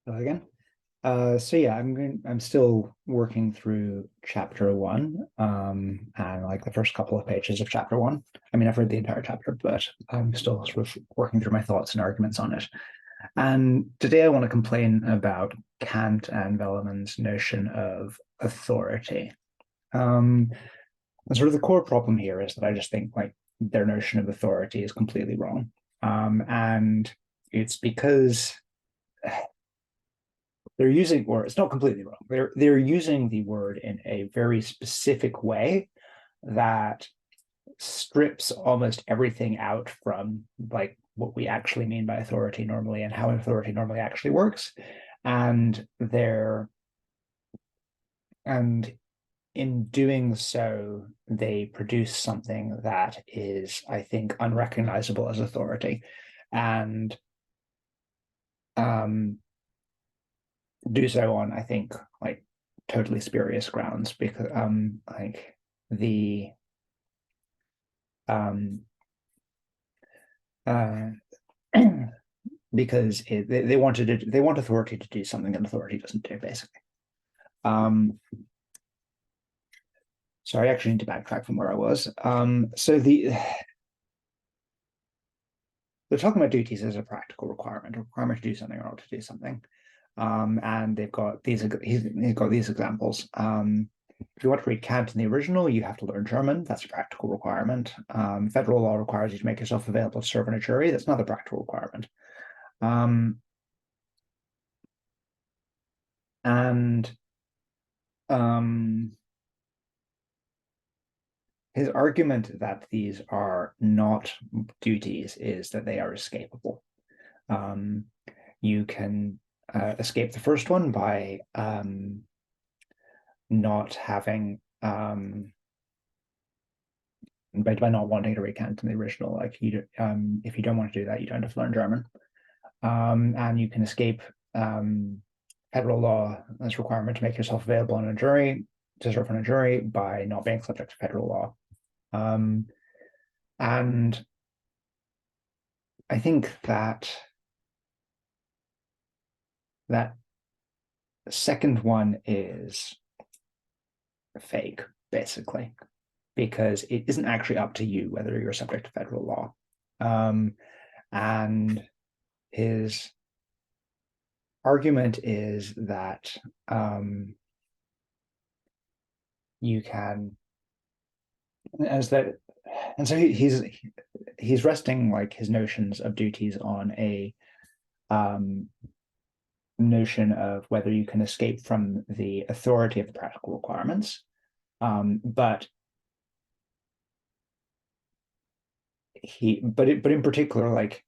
Hello again. So yeah, I'm still working through chapter one, and like the first couple of pages of chapter one. I mean, I've read the entire chapter, but I'm still sort of working through my thoughts and arguments on it. And today I want to complain about Kant and Velleman's notion of authority. Um, and sort of the core problem here is that I just think like their notion of authority is completely wrong. And it's because they're using, or it's not completely wrong. They're using the word in a very specific way that strips almost everything out from like what we actually mean by authority normally and how authority normally actually works. And they're and in doing so, they produce something that is, I think, unrecognizable as authority. And um, do so on, I think, like totally spurious grounds because like the um uh because they they want authority to do something that authority doesn't do, basically. Um so I actually need to backtrack from where I was. So they're talking about duties as a practical requirement, a requirement to do something or not to do something. And they've got he's got these examples. If you want to read Kant in the original, you have to learn German. That's a practical requirement. Federal law requires you to make yourself available to serve on a jury. That's another practical requirement. Um, and um, his argument that these are not duties is that they are escapable. Um, you can escape the first one by not having by not wanting to recant in the original. Like if you don't want to do that, you don't have to learn German. And you can escape federal law as requirement to make yourself available on a jury to serve on a jury by not being subject to federal law. Um, and I think that that second one is fake, basically, because it isn't actually up to you whether you're subject to federal law. And his argument is that you can, as that, and so he's resting like his notions of duties on a um, notion of whether you can escape from the authority of the practical requirements, but but in particular, like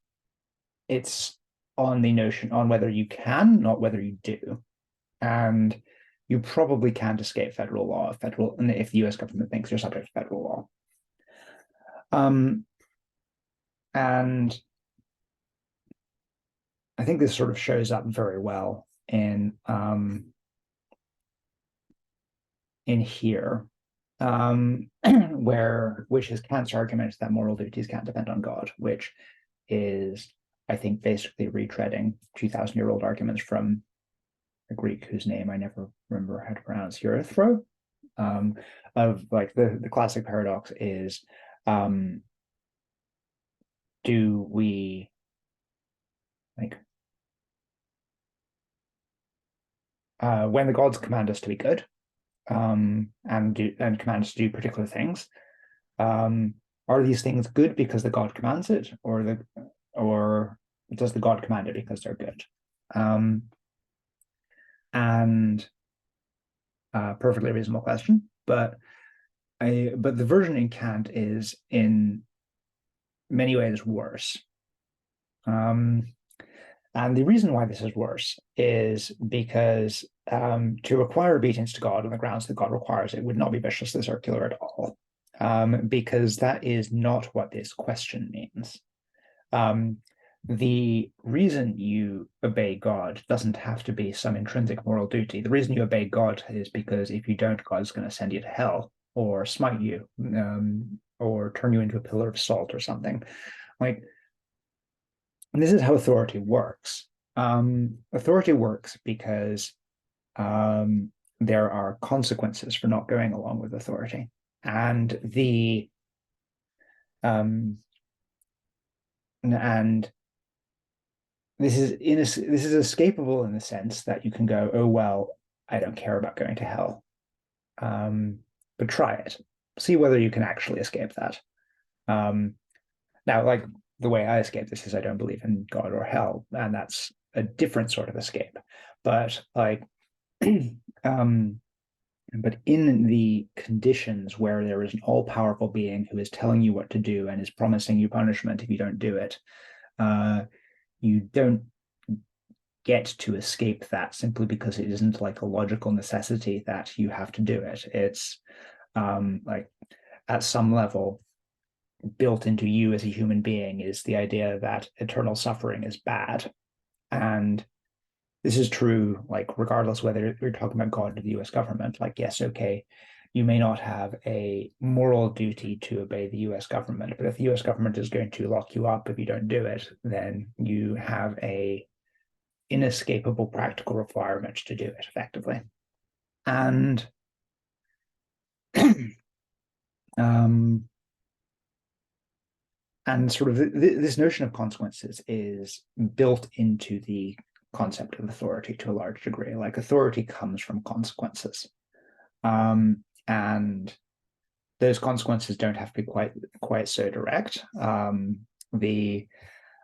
it's on the notion on whether you can, not whether you do. And you probably can't escape federal law if the US government thinks you're subject to federal law. And I think this sort of shows up very well in here, which is Kant's argument that moral duties can't depend on God, which is, I think, basically retreading 2,000-year-old arguments from a Greek whose name I never remember how to pronounce, Euthyphro, of like the classic paradox is, do we like when the gods command us to be good, and command us to do particular things, are these things good because the god commands it, or does the god command it because they're good? And perfectly reasonable question, but the version in Kant is in many ways worse. And the reason why this is worse is because to require obedience to God on the grounds that God requires it would not be viciously circular at all, because that is not what this question means. The reason you obey God doesn't have to be some intrinsic moral duty. The reason you obey God is because if you don't, God's going to send you to hell or smite you, or turn you into a pillar of salt or something. Like, and this is how authority works. Authority works because there are consequences for not going along with authority. And the and this is escapable in the sense that you can go, oh well, I don't care about going to hell. But try it. See whether you can actually escape that. Um, Now, like the way I escape this is I don't believe in God or hell, and that's a different sort of escape. But like um but in the conditions where there is an all-powerful being who is telling you what to do and is promising you punishment if you don't do it, uh, you don't get to escape that simply because it isn't like a logical necessity that you have to do it. It's like at some level built into you as a human being is the idea that eternal suffering is bad. And this is true, like, regardless whether you're talking about God or the US government. Like, yes, okay, you may not have a moral duty to obey the US government, but if the US government is going to lock you up if you don't do it, then you have a inescapable practical requirement to do it effectively. And um, and sort of this notion of consequences is built into the concept of authority to a large degree. Like authority comes from consequences, and those consequences don't have to be quite so direct. The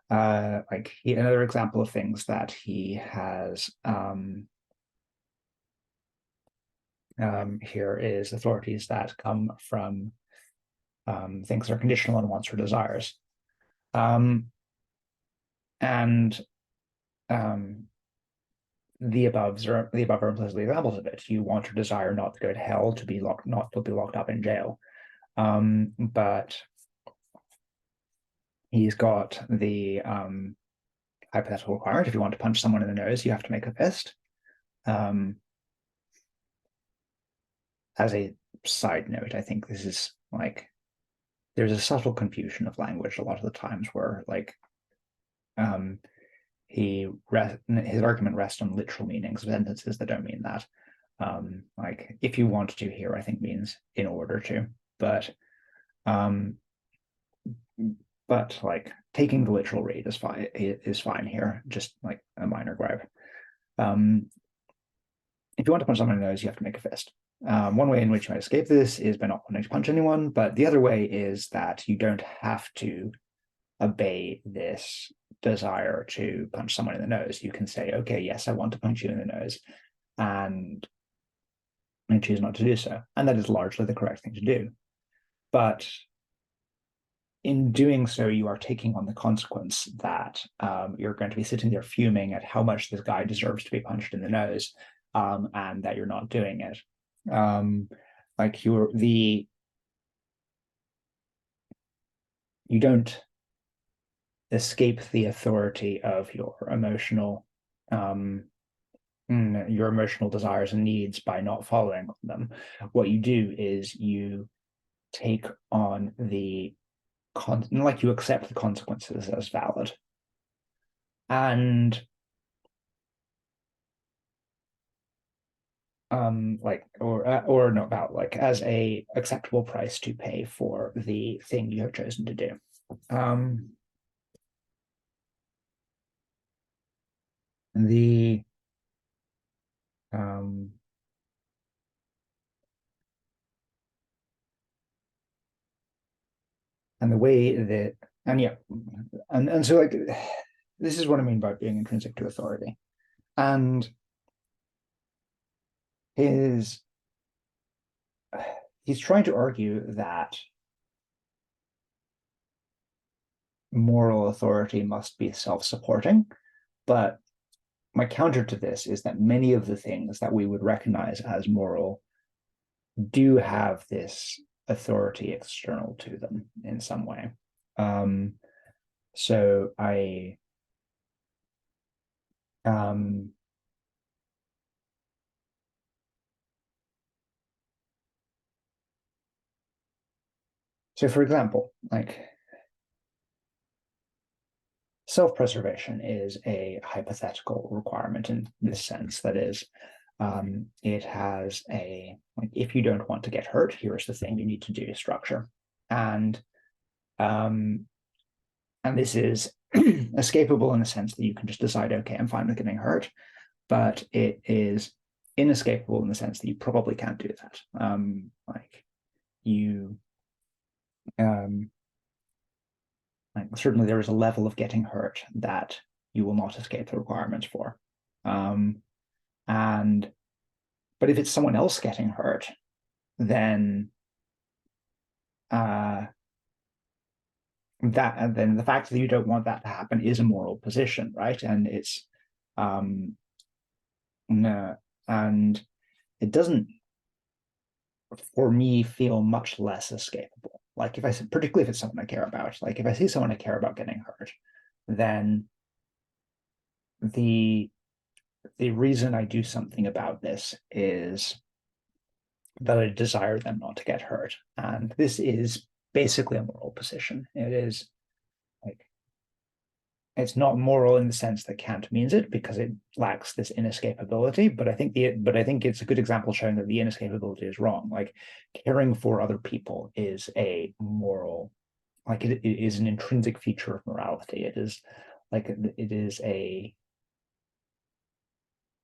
like another example of things that he has here is authorities that come from things that are conditional on wants or desires. Um, and um, the above are implicitly examples of it. You want or desire not to go to hell, to be locked, not to be locked up in jail. But he's got the hypothetical requirement: if you want to punch someone in the nose, you have to make a fist. As a side note, I think this is like there's a subtle confusion of language a lot of the times where like um, his argument rests on literal meanings of sentences that don't mean that. Like if you want to here, I think means in order to, but um, like taking the literal read is fine here, just like a minor gripe. Um, if you want to punch someone in the nose, you have to make a fist. One way in which you might escape this is by not wanting to punch anyone, but the other way is that you don't have to obey this desire to punch someone in the nose. You can say, okay, yes, I want to punch you in the nose, and choose not to do so. And that is largely the correct thing to do. But in doing so, you are taking on the consequence that you're going to be sitting there fuming at how much this guy deserves to be punched in the nose, and that you're not doing it. Like you don't escape the authority of your emotional desires and needs by not following them. What you do is you take on like you accept the consequences as valid. And like or not valid, like as a acceptable price to pay for the thing you have chosen to do. The um and the way that and yeah and so like this is what I mean by being intrinsic to authority. And his he's trying to argue that moral authority must be self-supporting, but my counter to this is that many of the things that we would recognize as moral do have this authority external to them in some way. Um, so I um, so for example, like self-preservation is a hypothetical requirement in this sense. That is, it has a, like, if you don't want to get hurt, here's the thing you need to do structure. And this is escapable in the sense that you can just decide, okay, I'm fine with getting hurt, but it is inescapable in the sense that you probably can't do that. Like certainly there is a level of getting hurt that you will not escape the requirements for. But if it's someone else getting hurt, then then the fact that you don't want that to happen is a moral position, right? And it's no, and it doesn't, for me, feel much less escapable. Like if I, particularly if it's someone I care about, like if I see someone I care about getting hurt, then the reason I do something about this is that I desire them not to get hurt. And this is basically a moral position. It is like, it's not moral in the sense that Kant means it, because it lacks this inescapability. But I think it's a good example showing that the inescapability is wrong. Like caring for other people is a moral, like it is an intrinsic feature of morality. It is like it is a,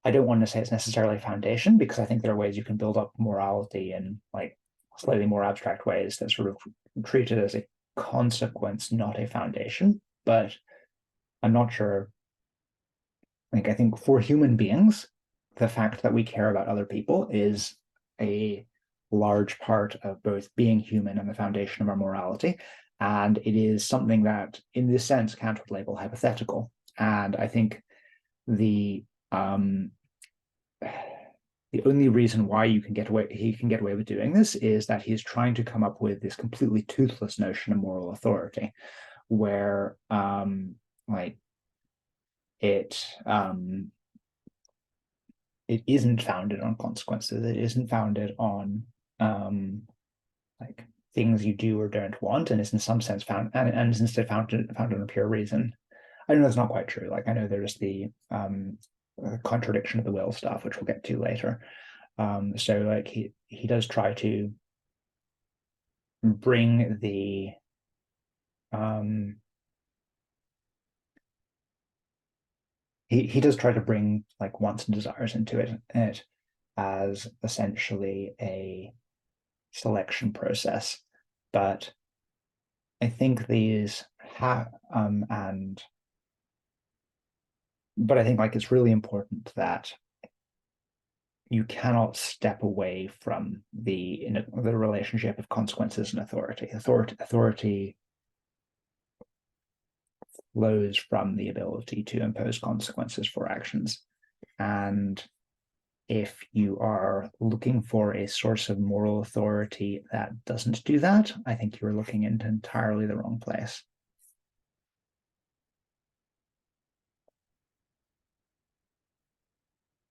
I don't want to say it's necessarily a foundation, because I think there are ways you can build up morality in like slightly more abstract ways that sort of treat it as a consequence, not a foundation. But I'm not sure. Like I think for human beings, the fact that we care about other people is a large part of both being human and the foundation of our morality. And it is something that, in this sense, Kant would label hypothetical. And I think the only reason why he can get away with doing this is that he's trying to come up with this completely toothless notion of moral authority, where like it isn't founded on consequences. It isn't founded on like things you do or don't want, and is in some sense found and is instead founded on a pure reason. I know that's not quite true. Like I know there's the contradiction of the will stuff, which we'll get to later. So like he does try to bring the he does try to bring like wants and desires into it as essentially a selection process. But I think these have but I think like it's really important that you cannot step away from the relationship of consequences and authority. Authority flows from the ability to impose consequences for actions. And if you are looking for a source of moral authority that doesn't do that, I think you're looking into entirely the wrong place.